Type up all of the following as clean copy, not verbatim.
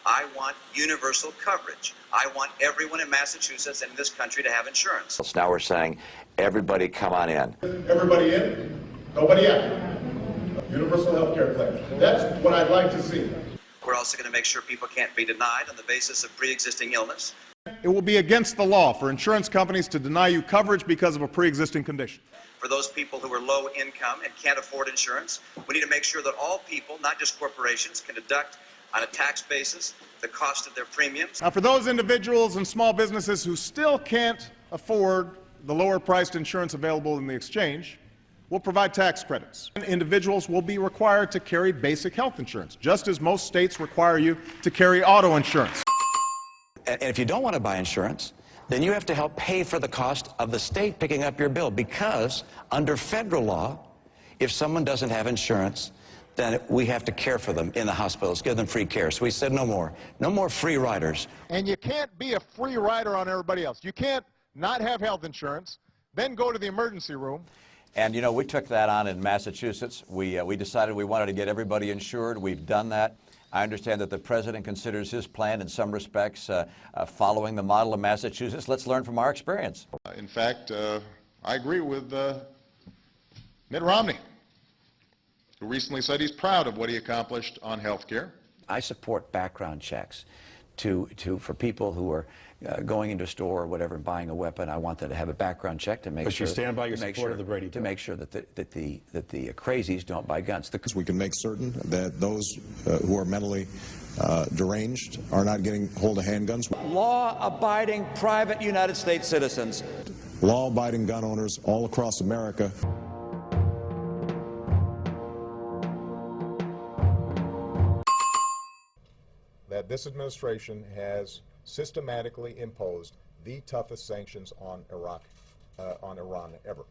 I want universal coverage. I want everyone in Massachusetts and in this country to have insurance. Now we're saying, everybody come on in. Everybody in, nobody out. Universal health care plan. That's what I'd like to see. We're also going to make sure people can't be denied on the basis of pre-existing illness. It will be against the law for insurance companies to deny you coverage because of a pre-existing condition. For those people who are low income and can't afford insurance, we need to make sure that all people, not just corporations, can deduct on a tax basis the cost of their premiums. Now, for those individuals and small businesses who still can't afford the lower-priced insurance available in the exchange, we'll provide tax credits. Individuals will be required to carry basic health insurance, just as most states require you to carry auto insurance. And if you don't want to buy insurance, then you have to help pay for the cost of the state picking up your bill, because under federal law, if someone doesn't have insurance, then we have to care for them in the hospitals, give them free care. So we said no more free riders. And you can't be a free rider on everybody else. You can't not have health insurance, then go to the emergency room. And, you know, we took that on in Massachusetts. We decided we wanted to get everybody insured. We've done that. I understand that the president considers his plan in some respects following the model of Massachusetts. Let's learn from our experience. In fact, I agree with Mitt Romney, who recently said he's proud of what he accomplished on health care. I support background checks for people who are going into a store or whatever and buying a weapon. I want them to have a background check to make sure. But you stand by your support of the Brady to make sure that the crazies don't buy guns. We can make certain that those who are mentally deranged are not getting hold of handguns. Law-abiding private United States citizens. Law-abiding gun owners all across America. That this administration has systematically imposed the toughest sanctions on Iran ever.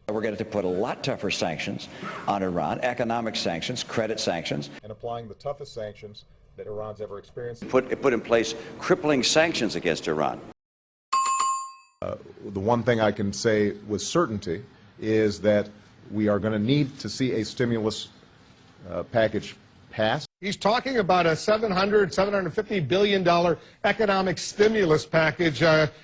We're going to put a lot tougher sanctions on Iran, economic sanctions, credit sanctions. And applying the toughest sanctions that Iran's ever experienced. Put in place crippling sanctions against Iran. The one thing I can say with certainty is that we are going to need to see a stimulus package passed. He's talking about a $750 billion economic stimulus package.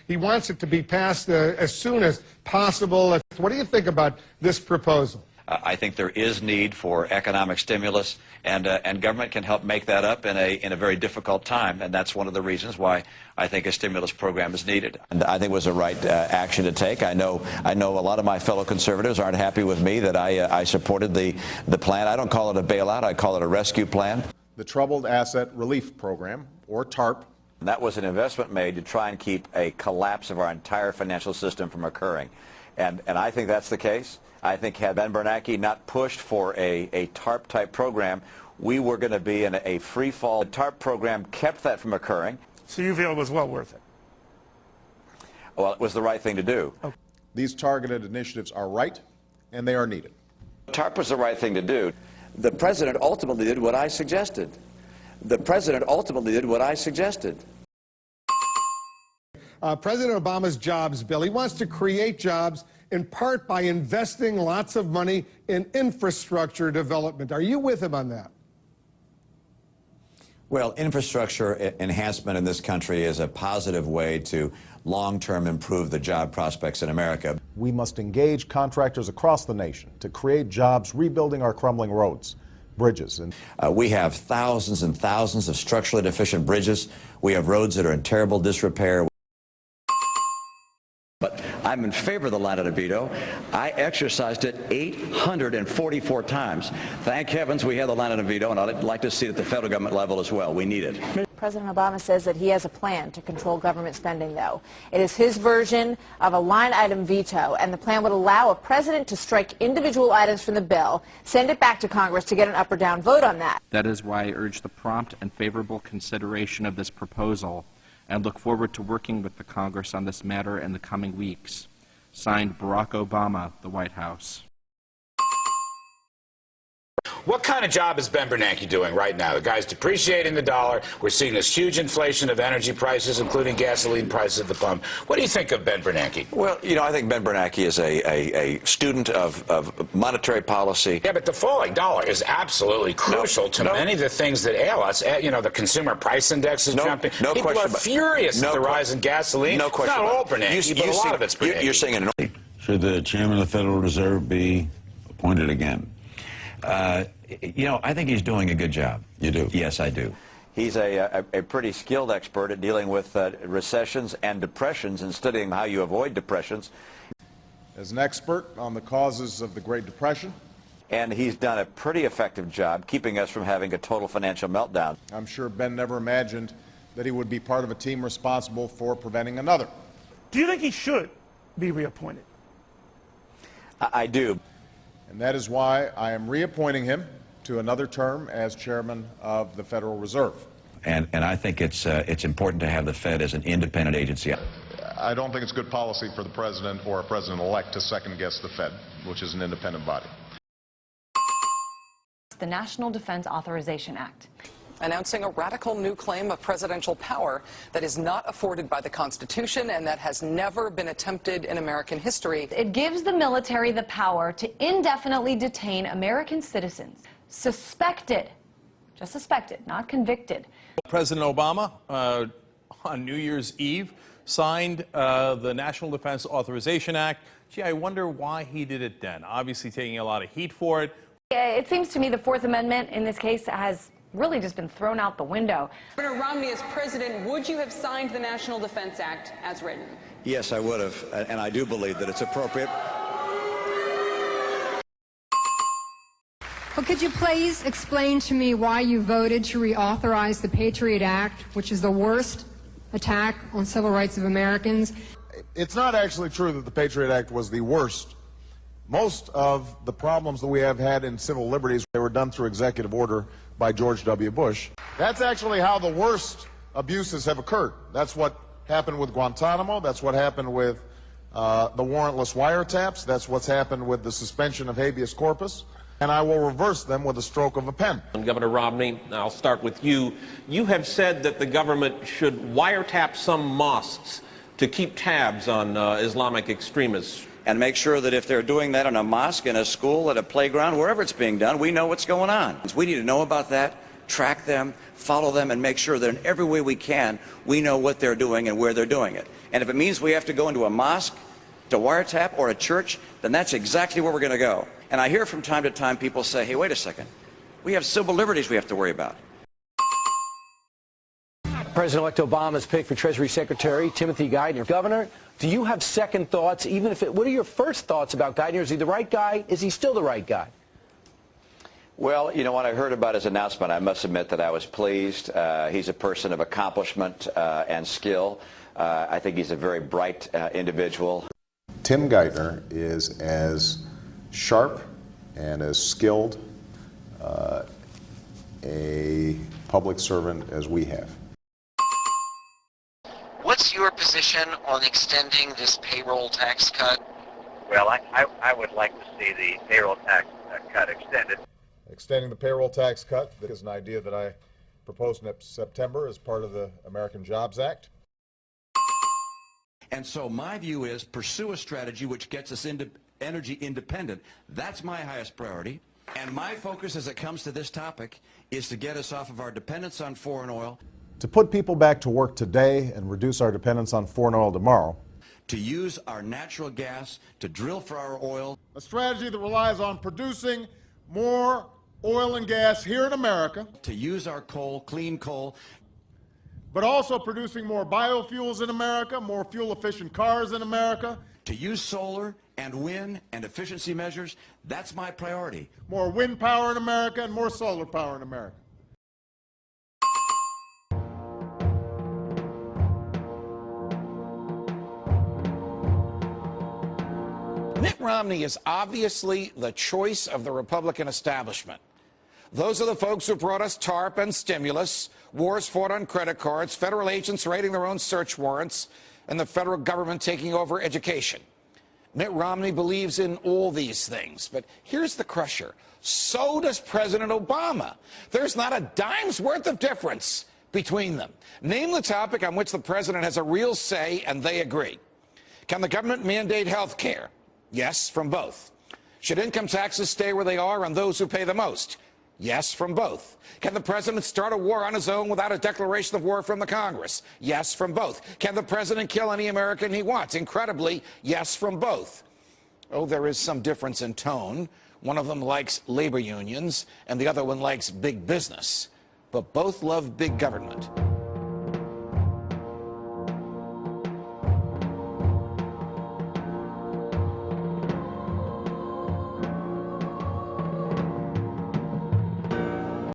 He wants it to be passed as soon as possible. What do you think about this proposal? I think there is need for economic stimulus, and government can help make that up in a very difficult time, and that's one of the reasons why I think a stimulus program is needed. And I think it was the right action to take. I know a lot of my fellow conservatives aren't happy with me that I supported the plan. I don't call it a bailout. I call it a rescue plan. The Troubled Asset Relief Program, or TARP. And that was an investment made to try and keep a collapse of our entire financial system from occurring. And I think that's the case. I think had Ben Bernanke not pushed for a TARP-type program, we were going to be in a free fall. The TARP program kept that from occurring. So you feel it was well worth it? Well, it was the right thing to do. Okay. These targeted initiatives are right, and they are needed. TARP was the right thing to do. The president ultimately did what I suggested. The president ultimately did what I suggested. President Obama's jobs bill, he wants to create jobs in part by investing lots of money in infrastructure development. Are you with him on that? Well, infrastructure enhancement in this country is a positive way to long-term improve the job prospects in America. We must engage contractors across the nation to create jobs rebuilding our crumbling roads, bridges. And we have thousands and thousands of structurally deficient bridges. We have roads that are in terrible disrepair. But I'm in favor of the line item veto. I exercised it 844 times. Thank heavens we have the line item veto, and I'd like to see it at the federal government level as well. We need it. President Obama says that he has a plan to control government spending, though. It is his version of a line item veto, and the plan would allow a president to strike individual items from the bill, send it back to Congress to get an up or down vote on that. That is why I urge the prompt and favorable consideration of this proposal, and look forward to working with the Congress on this matter in the coming weeks. Signed, Barack Obama, the White House. What kind of job is Ben Bernanke doing right now? The guy's depreciating the dollar. We're seeing this huge inflation of energy prices, including gasoline prices at the pump. What do you think of Ben Bernanke? Well, you know, I think Ben Bernanke is a student of monetary policy. Yeah, but the falling dollar is absolutely crucial to many of the things that ail us. You know, the consumer price index is jumping. People are furious at the rise in gasoline. No question. It's not all Bernanke, but a lot of it's Bernanke. You're saying an Should the chairman of the Federal Reserve be appointed again? You know, I think he's doing a good job. You do? Yes, I do. He's a pretty skilled expert at dealing with recessions and depressions and studying how you avoid depressions. As an expert on the causes of the Great Depression, And he's done a pretty effective job keeping us from having a total financial meltdown. I'm sure Ben never imagined that he would be part of a team responsible for preventing another. Do you think he should be reappointed? I do. And that is why I am reappointing him to another term as chairman of the Federal Reserve. And I think it's important to have the Fed as an independent agency. I don't think it's good policy for the president or a president-elect to second-guess the Fed, which is an independent body. The National Defense Authorization Act, announcing a radical new claim of presidential power that is not afforded by the Constitution and that has never been attempted in American history. It gives the military the power to indefinitely detain American citizens, suspected, just suspected, not convicted. President Obama, on New Year's Eve, signed the National Defense Authorization Act. Gee, I wonder why he did it then. Obviously taking a lot of heat for it. It seems to me the Fourth Amendment in this case has really just been thrown out the window. Governor Romney, as president, would you have signed the National Defense Act as written? Yes, I would have, and I do believe that it's appropriate. Well, could you please explain to me why you voted to reauthorize the Patriot Act, which is the worst attack on civil rights of Americans? It's not actually true that the Patriot Act was the worst. Most of the problems that we have had in civil liberties, they were done through executive order by George W. Bush. That's actually how the worst abuses have occurred. That's what happened with Guantanamo. That's what happened with the warrantless wiretaps. That's what's happened with the suspension of habeas corpus. And I will reverse them with a stroke of a pen. Governor Romney, I'll start with you. You have said that the government should wiretap some mosques to keep tabs on Islamic extremists. And make sure that if they're doing that in a mosque, in a school, at a playground, wherever it's being done, we know what's going on. We need to know about that, track them, follow them, and make sure that in every way we can, we know what they're doing and where they're doing it. And if it means we have to go into a mosque to wiretap or a church, then that's exactly where we're going to go. And I hear from time to time people say, hey, wait a second, we have civil liberties we have to worry about. President-elect Obama's pick for Treasury Secretary Timothy Geithner. Governor, do you have second thoughts? Even if what are your first thoughts about Geithner? Is he the right guy? Is he still the right guy? Well, you know, when I heard about his announcement, I must admit that I was pleased. He's a person of accomplishment and skill. I think he's a very bright individual. Tim Geithner is as sharp and as skilled a public servant as we have. What's your position on extending this payroll tax cut? Well, I would like to see the payroll tax cut extended. Extending the payroll tax cut is an idea that I proposed in September as part of the American Jobs Act. And so my view is pursue a strategy which gets us into energy independent. That's my highest priority. And my focus as it comes to this topic is to get us off of our dependence on foreign oil. To put people back to work today and reduce our dependence on foreign oil tomorrow. To use our natural gas to drill for our oil. A strategy that relies on producing more oil and gas here in America. To use our coal, clean coal. But also producing more biofuels in America, more fuel-efficient cars in America. To use solar and wind and efficiency measures, that's my priority. More wind power in America and more solar power in America. Mitt Romney is obviously the choice of the Republican establishment. Those are the folks who brought us TARP and stimulus, wars fought on credit cards, federal agents raiding their own search warrants, and the federal government taking over education. Mitt Romney believes in all these things. But here's the crusher. So does President Obama. There's not a dime's worth of difference between them. Name the topic on which the president has a real say, and they agree. Can the government mandate health care? Yes, from both. Should income taxes stay where they are on those who pay the most? Yes, from both. Can the president start a war on his own without a declaration of war from the Congress? Yes, from both. Can the president kill any American he wants? Incredibly, yes, from both. Oh, there is some difference in tone. One of them likes labor unions, and the other one likes big business. But both love big government.